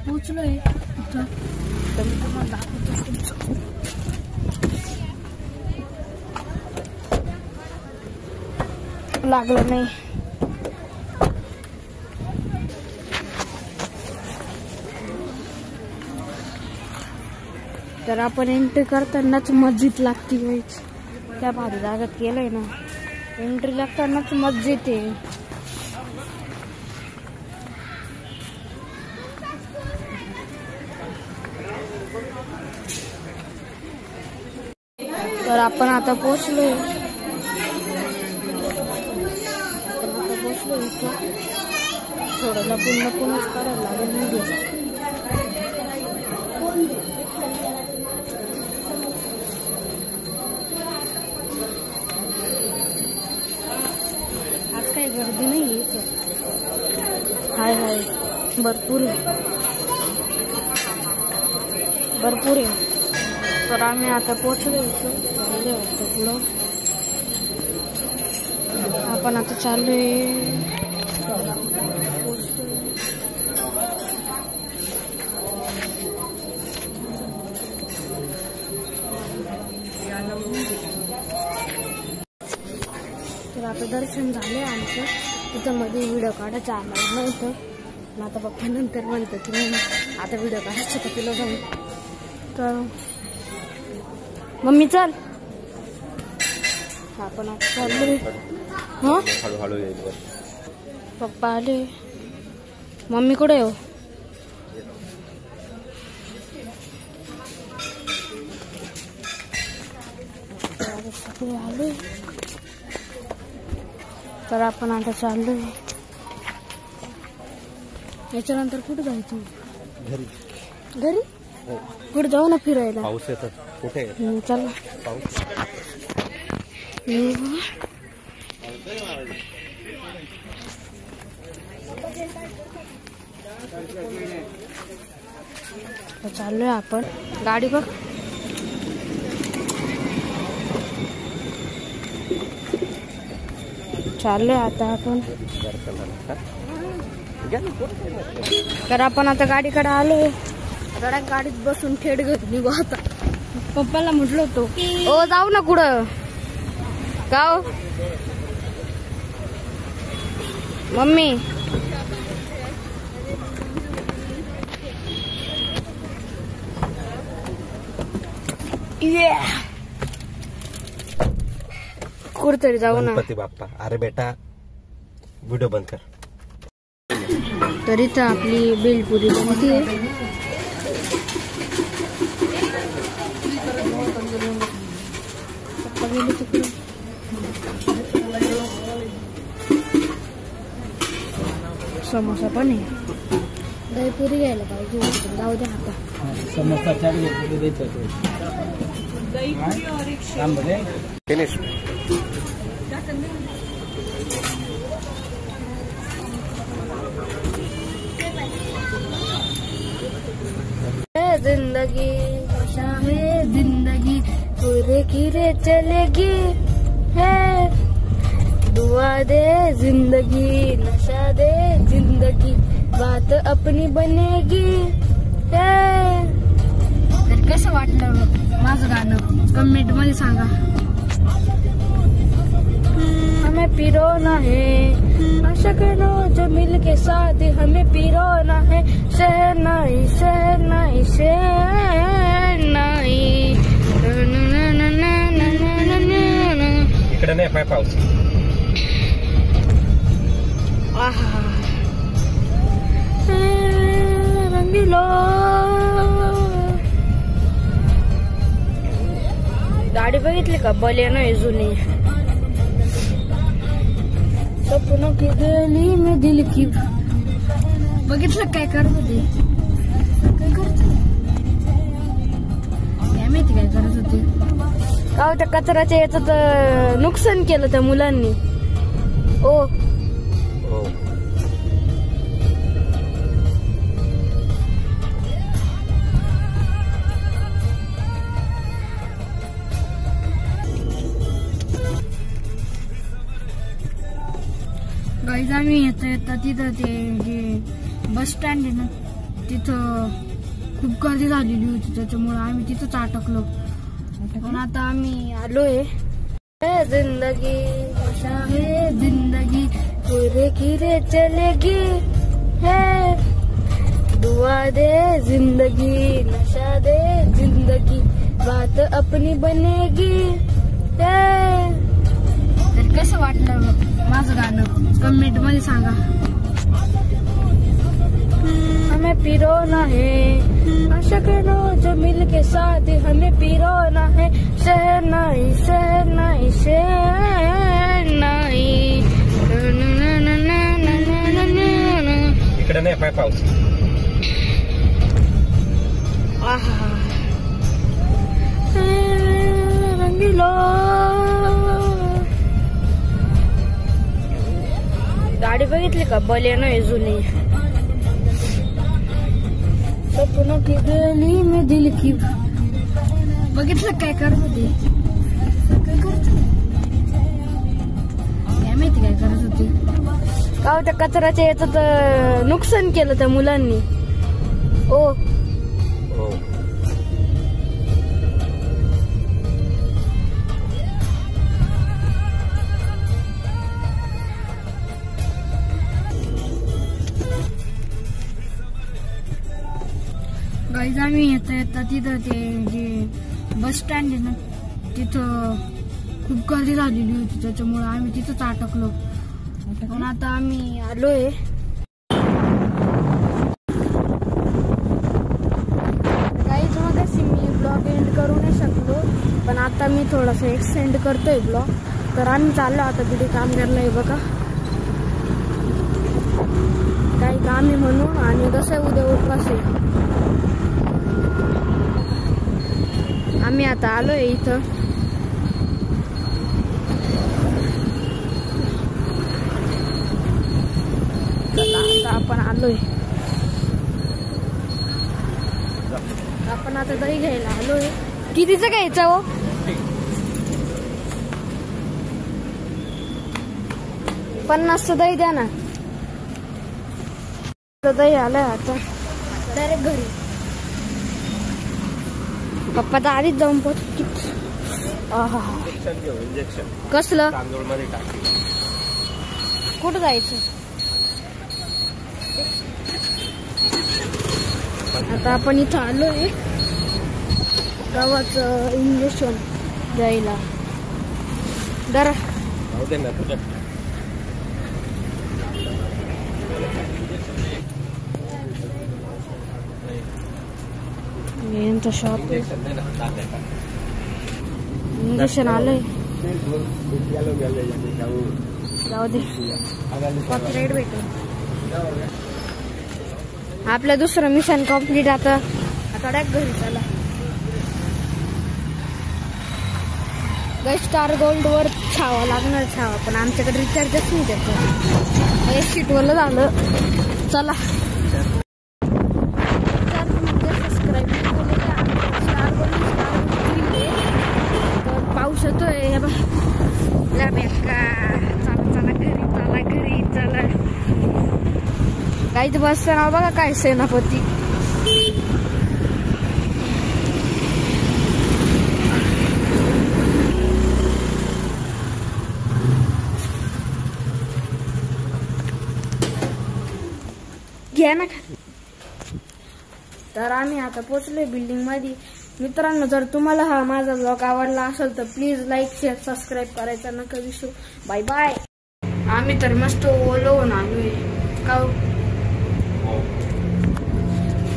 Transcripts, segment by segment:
पोहोचलोय इथं, तर मी तुम्हाला दाखवतो तुमचं. लागलं नाही. तर आपण एंट्री करतानाच मस्जिद लागती गाईच. त्या भारी जागात गेलंय ना, एंट्री लागतानाच मस्जिद आहे. तर आपण आता पोहोचलोय इथं. थोडं लपूनच करायला लागेल व्हिडिओ. आज काही गर्दी नाही इथं. हाय भरपूर आहे. तर आम्ही आता पोहोचलो इथं. पुढं आपण आता चाललोय. तर आता दर्शन झाले आमचं. तिथं मध्ये व्हिडिओ काढायचा आला नव्हतं. आता पप्पा नंतर म्हणतो की आता व्हिडिओ काढायचं का तुला जाऊन. तर मम्मी चल, आपण आता चाललोय. हळूहळू येईल. पप्पा आले. मम्मी कुठे हो? आले. तर आपण आता चाललोय. याच्यानंतर कुठे जायचं? घरी कुठे जाऊ ना फिरायला. पाऊस येतात. कुठे चला पाऊस. चाललोय आपण. गाडी बघ. चाललोय आता आपण. तर आपण आता गाडीकडे आलोय. गाडीत बसून थेट घरी निघू आता. पप्पाला म्हटलं होतो ओ जाऊ ना कुठं गाव. मम्मी कुठतरी जाऊ ना. गणपती बाप्पा. अरे बेटा व्हिडिओ बंद कर. तर इथं आपली बेलपुरी बनते. समोसा पण आहे. दहीपुरी घ्यायला पाहिजे. जाऊ दे आता. समोसा जिंदगी है जिंदगी पूरे गिरे चलेगी है. दुआ दे जिंदगी नशा दे जिंदगी बात अपनी बनेगी है. तर कसं वाटलं माझं गाणं कमेंट मध्ये सांगा. हमें पिरोना है आशिकाना जो मिल के साथ हमें पिरोना है. शहनाई शहनाई शहनाई. इकडे नाही पाय पाऊस. रंगीलो. गाडी बघितली का? बलेनो आहे जुनी. सपनों की गली में दिल की. बघितलं काय करत होते? काय करत काय माहिती काय करत होते. का त्या कचऱ्याच्या याचं नुकसान केलं त्या मुलांनी. ओ गाईज आम्ही येता तिथं ते जे बस स्टँड आहे ना तिथं खूप गर्दी झालेली होती, त्याच्यामुळे आम्ही तिथंच अटकलो. पण आता आम्ही आलोय. जिंदगी अशा है जिंदगी तेरे गिरे चलेगी है, दुआ दे जिंदगी नशा दे जिंदगी बात अपनी बनेगी. तर कसं वाटलं माझं गाणं कमेंट मध्ये सांगा. हमें पिरोना है आशिकों जो मिल के साथ, हमें पिरोना है शहनाई शहनाई शहनाई. इकडे नाही पाय पाऊस. रंगीलो गाडी बघितली का? बलेनो आहे जुनी. सपनों की गली में दिल की. बघितलं काय करत होती? काय माहिती काय करत होती? का त्या कचऱ्याच्या याचं नुकसान केलं त्या मुलांनी. ओ गाईज आम्ही येता तिथं ते जे बस स्टँड आहे ना, तिथं खूप गर्दी झालेली होती, त्याच्यामुळे आम्ही तिथंच अटकलो. पण आता आम्ही आलोय. गाईज मगाशी मी ब्लॉग एंड करू नाही शकलो, पण आता मी थोडासा एक्सटेंड करतोय ब्लॉग. तर आम्ही चाललो आता तिथे काम करायला. बघा काही काम आहे म्हणून, आणि कसं उद्या उपवास आहे. आम्ही आता आलोय इथं. आता आपण आलोय. आपण आता दही घ्यायला आलोय. कितीचं घ्यायचं हो? 50चं दही द्या ना. दही आलंय आता डायरेक्ट घरी. पप्पा तर आधीच जाऊन पोहोच. कसलं? कुठं जायचं? आता आपण इथं आलोय गावाचं इंजेक्शन द्यायला. जरा यांचं शॉप इंजेक्शन आलंय. जाऊ दे, कॉपीराइट भेटेल. आपलं दुसरं मिशन कम्प्लीट. आता डायरेक्ट घरी चला. स्टार गोल्ड वर छावा लागणार छावा, पण आमच्याकडे रिचार्जच नाही त्याचं. एक सीटवरलं झालं. चला पाऊस येतोय. चला चला घरी चला घरी चला. काही बसचं नाव बघा काय, सेनापती. घ्या ना. तर आम्ही आता पोहोचलोय बिल्डिंग मध्ये. मित्रांनो, जर तुम्हाला हा माझा ब्लॉग आवडला असेल तर प्लीज लाईक शेअर सबस्क्राईब करायचा नका विसरू. Bye bye. आम्ही तर मस्त ओलवून आलोय का.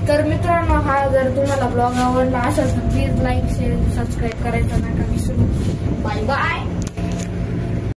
तर मित्रांनो, हा जर तुम्हाला ब्लॉग आवडला असेल तर प्लीज लाईक शेअर सबस्क्राईब करायचा नका विसरू. Bye bye.